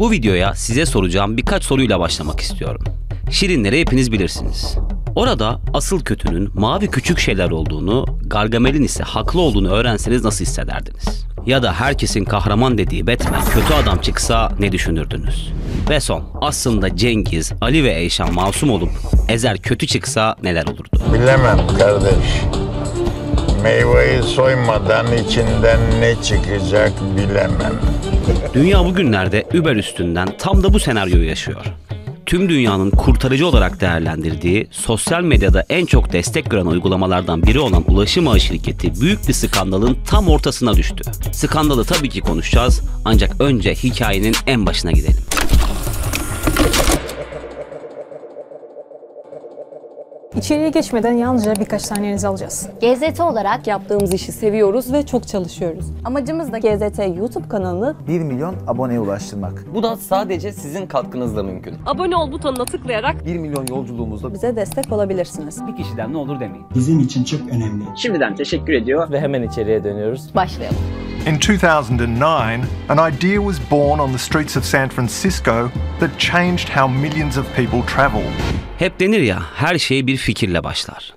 Bu videoya size soracağım birkaç soruyla başlamak istiyorum. Şirinleri hepiniz bilirsiniz. Orada asıl kötünün mavi küçük şeyler olduğunu, Gargamel'in ise haklı olduğunu öğrenseniz nasıl hissederdiniz? Ya da herkesin kahraman dediği Batman kötü adam çıksa ne düşünürdünüz? Ve son, aslında Cengiz, Ali ve Eyşan masum olup Ezer kötü çıksa neler olurdu? Bilemem kardeş. Meyveyi soymadan içinden ne çıkacak bilemem. Dünya bugünlerde Uber üstünden tam da bu senaryoyu yaşıyor. Tüm dünyanın kurtarıcı olarak değerlendirdiği, sosyal medyada en çok destek gören uygulamalardan biri olan ulaşım ağı şirketi büyük bir skandalın tam ortasına düştü. Skandalı tabii ki konuşacağız, ancak önce hikayenin en başına gidelim. İçeriye geçmeden yalnızca birkaç saniyenizi alacağız. GZT olarak Yaptığımız işi seviyoruz ve çok çalışıyoruz. amacımız da GZT YouTube kanalını 1 milyon aboneye ulaştırmak. Bu da sadece sizin katkınızla mümkün. Abone ol butonuna tıklayarak 1 milyon yolculuğumuzda bize destek olabilirsiniz. Bir kişiden ne olur demeyin. Bizim için çok önemli. Şimdiden teşekkür ediyor. Ve hemen içeriye dönüyoruz. başlayalım. In 2009, an idea was born on the streets of San Francisco that changed how millions of people travel. Hep denir ya, her şey bir fikirle başlar.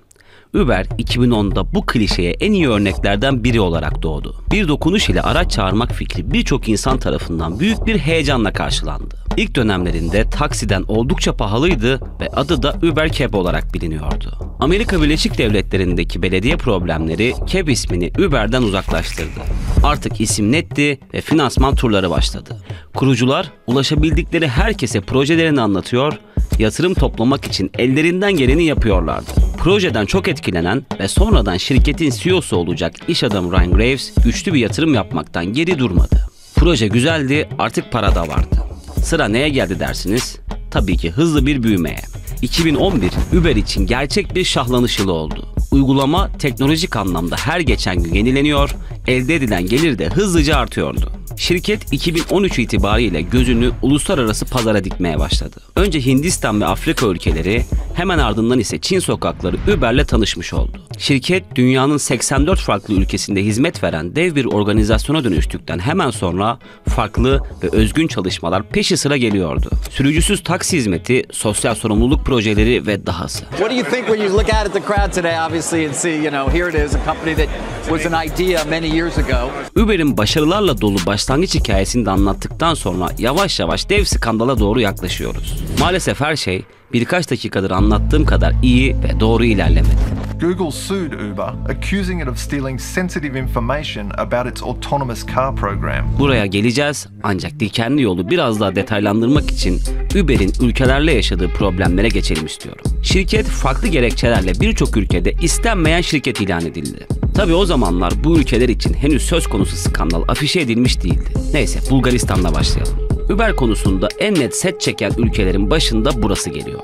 Uber 2010'da bu klişeye en iyi örneklerden biri olarak doğdu. Bir dokunuş ile araç çağırmak fikri birçok insan tarafından büyük bir heyecanla karşılandı. İlk dönemlerinde taksiden oldukça pahalıydı ve adı da Uber Cab olarak biliniyordu. Amerika Birleşik Devletleri'ndeki belediye problemleri Cab ismini Uber'den uzaklaştırdı. Artık isim netti ve finansman turları başladı. Kurucular ulaşabildikleri herkese projelerini anlatıyor, yatırım toplamak için ellerinden geleni yapıyorlardı. Projeden çok etkilenen ve sonradan şirketin CEO'su olacak iş adamı Ryan Graves güçlü bir yatırım yapmaktan geri durmadı. Proje güzeldi, artık para da vardı. Sıra neye geldi dersiniz? Tabii ki hızlı bir büyümeye. 2011 Uber için gerçek bir şahlanış yılı oldu. Uygulama teknolojik anlamda her geçen gün yenileniyor, elde edilen gelir de hızlıca artıyordu. Şirket 2013 itibariyle gözünü uluslararası pazara dikmeye başladı. Önce Hindistan ve Afrika ülkeleri, hemen ardından ise Çin sokakları Uber'le tanışmış oldu. Şirket dünyanın 84 farklı ülkesinde hizmet veren dev bir organizasyona dönüştükten hemen sonra farklı ve özgün çalışmalar peşi sıra geliyordu. Sürücüsüz taksi hizmeti, sosyal sorumluluk projeleri ve dahası. What do you think when you look out at the crowd today obviously and see, here it is, a company that was an idea many years ago. Uber'in başarılarla dolu başlangıç hikayesini de anlattıktan sonra yavaş yavaş dev skandala doğru yaklaşıyoruz. Maalesef her şey birkaç dakikadır anlattığım kadar iyi ve doğru ilerlemedi. Google sued Uber, accusing it of stealing sensitive information about its autonomous car program. Buraya geleceğiz, ancak dikenli yolu biraz daha detaylandırmak için Uber'in ülkelerle yaşadığı problemlere geçelim istiyorum. Şirket farklı gerekçelerle birçok ülkede istenmeyen şirket ilan edildi. Tabii o zamanlar bu ülkeler için henüz söz konusu skandal afişe edilmiş değildi. Neyse, Bulgaristan'la başlayalım. Uber konusunda en net set çeken ülkelerin başında burası geliyor.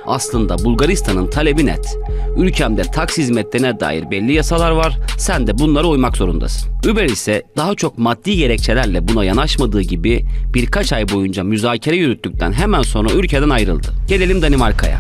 Aslında Bulgaristan'ın talebi net. Ülkemde taksi hizmetlerine dair belli yasalar var, sen de bunlara uymak zorundasın. Uber ise daha çok maddi gerekçelerle buna yanaşmadığı gibi birkaç ay boyunca müzakere yürüttükten hemen sonra ülkeden ayrıldı. Gelelim Danimarka'ya.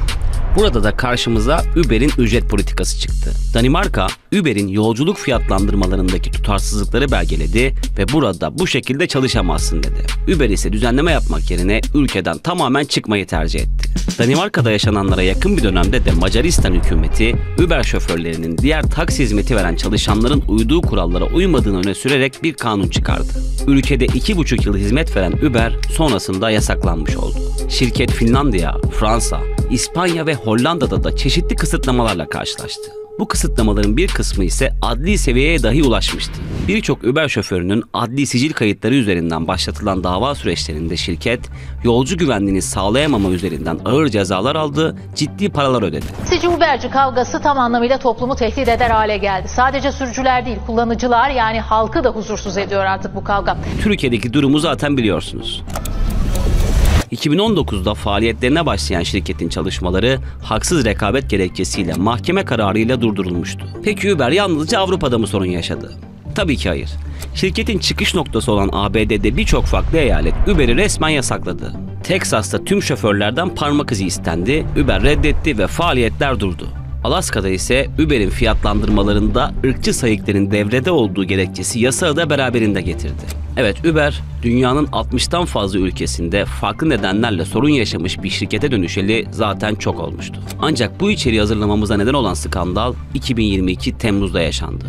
Burada da karşımıza Uber'in ücret politikası çıktı. Danimarka, Uber'in yolculuk fiyatlandırmalarındaki tutarsızlıkları belgeledi ve burada bu şekilde çalışamazsın dedi. Uber ise düzenleme yapmak yerine ülkeden tamamen çıkmayı tercih etti. Danimarka'da yaşananlara yakın bir dönemde de Macaristan hükümeti, Uber şoförlerinin diğer taksi hizmeti veren çalışanların uyduğu kurallara uymadığını öne sürerek bir kanun çıkardı. Ülkede 2,5 yıl hizmet veren Uber sonrasında yasaklanmış oldu. Şirket Finlandiya, Fransa, İspanya ve Hollanda'da da çeşitli kısıtlamalarla karşılaştı. Bu kısıtlamaların bir kısmı ise adli seviyeye dahi ulaşmıştı. Birçok Uber şoförünün adli sicil kayıtları üzerinden başlatılan dava süreçlerinde şirket, yolcu güvenliğini sağlayamama üzerinden ağır cezalar aldı, ciddi paralar ödedi. Taksici-Uberci kavgası tam anlamıyla toplumu tehdit eder hale geldi. Sadece sürücüler değil, kullanıcılar yani halkı da huzursuz ediyor artık bu kavga. Türkiye'deki durumu zaten biliyorsunuz. 2019'da faaliyetlerine başlayan şirketin çalışmaları haksız rekabet gerekçesiyle mahkeme kararıyla durdurulmuştu. Peki Uber yalnızca Avrupa'da mı sorun yaşadı? Tabii ki hayır. Şirketin çıkış noktası olan ABD'de birçok farklı eyalet Uber'i resmen yasakladı. Teksas'ta tüm şoförlerden parmak izi istendi, Uber reddetti ve faaliyetler durdu. Alaska'da ise Uber'in fiyatlandırmalarında ırkçı sayıkların devrede olduğu gerekçesi yasağı da beraberinde getirdi. Evet, Uber, dünyanın 60'tan fazla ülkesinde farklı nedenlerle sorun yaşamış bir şirkete dönüşeli zaten çok olmuştu. Ancak bu içeriği hazırlamamıza neden olan skandal 2022 Temmuz'da yaşandı.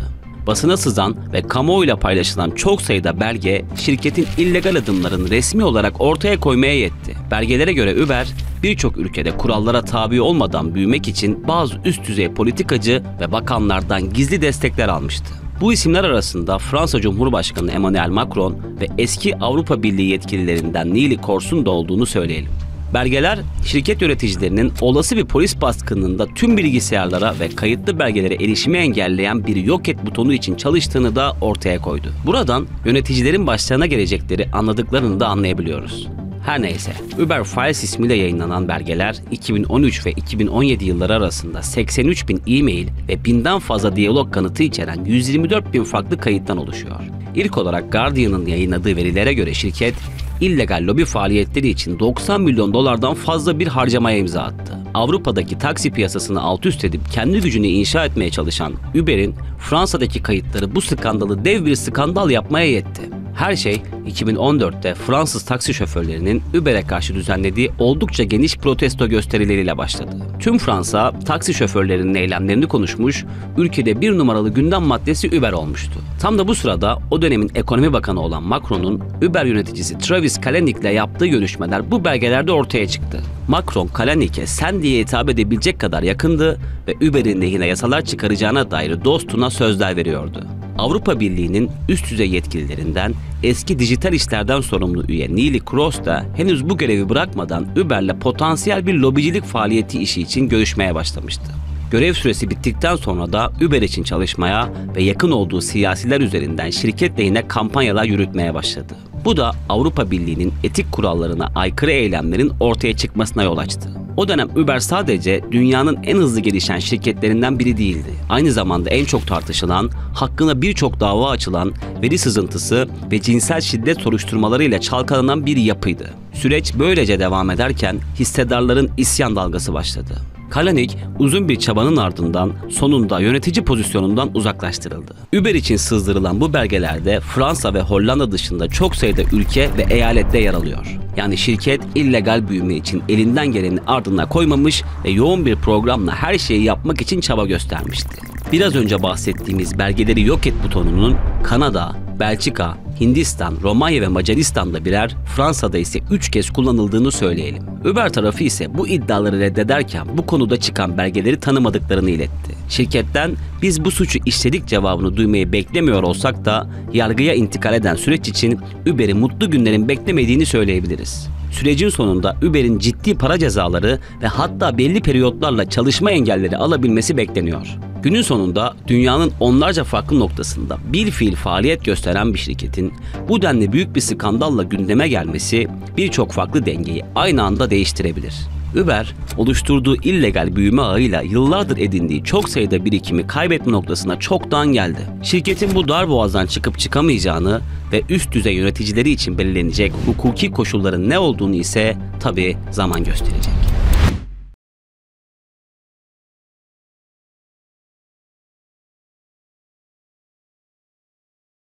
Basına sızan ve kamuoyuyla paylaşılan çok sayıda belge şirketin illegal adımlarını resmi olarak ortaya koymaya yetti. Belgelere göre Uber, birçok ülkede kurallara tabi olmadan büyümek için bazı üst düzey politikacı ve bakanlardan gizli destekler almıştı. Bu isimler arasında Fransa Cumhurbaşkanı Emmanuel Macron ve eski Avrupa Birliği yetkililerinden Neelie Kroes'un da olduğunu söyleyelim. Belgeler, şirket yöneticilerinin olası bir polis baskınında tüm bilgisayarlara ve kayıtlı belgelere erişimi engelleyen bir yok et butonu için çalıştığını da ortaya koydu. Buradan yöneticilerin başlarına gelecekleri anladıklarını da anlayabiliyoruz. Her neyse, Uber Files ismiyle yayınlanan belgeler 2013 ve 2017 yılları arasında 83.000 e-mail ve 1000'den fazla diyalog kanıtı içeren 124.000 farklı kayıttan oluşuyor. İlk olarak Guardian'ın yayınladığı verilere göre şirket, illegal lobi faaliyetleri için 90 milyon dolardan fazla bir harcamaya imza attı. Avrupa'daki taksi piyasasını alt üst edip kendi gücünü inşa etmeye çalışan Uber'in Fransa'daki kayıtları bu skandalı dev bir skandal yapmaya yetti. Her şey 2014'te Fransız taksi şoförlerinin Uber'e karşı düzenlediği oldukça geniş protesto gösterileriyle başladı. Tüm Fransa taksi şoförlerinin eylemlerini konuşmuş, ülkede bir numaralı gündem maddesi Uber olmuştu. Tam da bu sırada o dönemin ekonomi bakanı olan Macron'un Uber yöneticisi Travis Kalanick'le yaptığı görüşmeler bu belgelerde ortaya çıktı. Macron, Kalanick'e sen diye hitap edebilecek kadar yakındı ve Uber'in lehine yasalar çıkaracağına dair dostuna sözler veriyordu. Avrupa Birliği'nin üst düzey yetkililerinden eski dijital işlerden sorumlu üye Neelie Kroes da henüz bu görevi bırakmadan Uber'le potansiyel bir lobicilik faaliyeti işi için görüşmeye başlamıştı. Görev süresi bittikten sonra da Uber için çalışmaya ve yakın olduğu siyasiler üzerinden şirket lehine kampanyalar yürütmeye başladı. Bu da Avrupa Birliği'nin etik kurallarına aykırı eylemlerin ortaya çıkmasına yol açtı. O dönem Uber sadece dünyanın en hızlı gelişen şirketlerinden biri değildi. Aynı zamanda en çok tartışılan, hakkında birçok dava açılan, veri sızıntısı ve cinsel şiddet soruşturmalarıyla çalkalanan bir yapıydı. Süreç böylece devam ederken hissedarların isyan dalgası başladı. Kalanick uzun bir çabanın ardından sonunda yönetici pozisyonundan uzaklaştırıldı. Uber için sızdırılan bu belgelerde Fransa ve Hollanda dışında çok sayıda ülke ve eyalette yer alıyor. Yani şirket illegal büyüme için elinden geleni ardına koymamış ve yoğun bir programla her şeyi yapmak için çaba göstermişti. Biraz önce bahsettiğimiz belgeleri yok et butonunun Kanada, Belçika, Hindistan, Romanya ve Macaristan'da birer, Fransa'da ise 3 kez kullanıldığını söyleyelim. Uber tarafı ise bu iddiaları reddederken bu konuda çıkan belgeleri tanımadıklarını iletti. Şirketten biz bu suçu işledik cevabını duymayı beklemiyor olsak da yargıya intikal eden süreç için Uber'i mutlu günlerin beklemediğini söyleyebiliriz. Sürecin sonunda Uber'in ciddi para cezaları ve hatta belli periyotlarla çalışma engelleri alabilmesi bekleniyor. Günün sonunda dünyanın onlarca farklı noktasında bilfiil faaliyet gösteren bir şirketin bu denli büyük bir skandalla gündeme gelmesi birçok farklı dengeyi aynı anda değiştirebilir. Uber, oluşturduğu illegal büyüme ağıyla yıllardır edindiği çok sayıda birikimi kaybetme noktasına çoktan geldi. Şirketin bu darboğazdan çıkıp çıkamayacağını ve üst düzey yöneticileri için belirlenecek hukuki koşulların ne olduğunu ise tabii zaman gösterecek.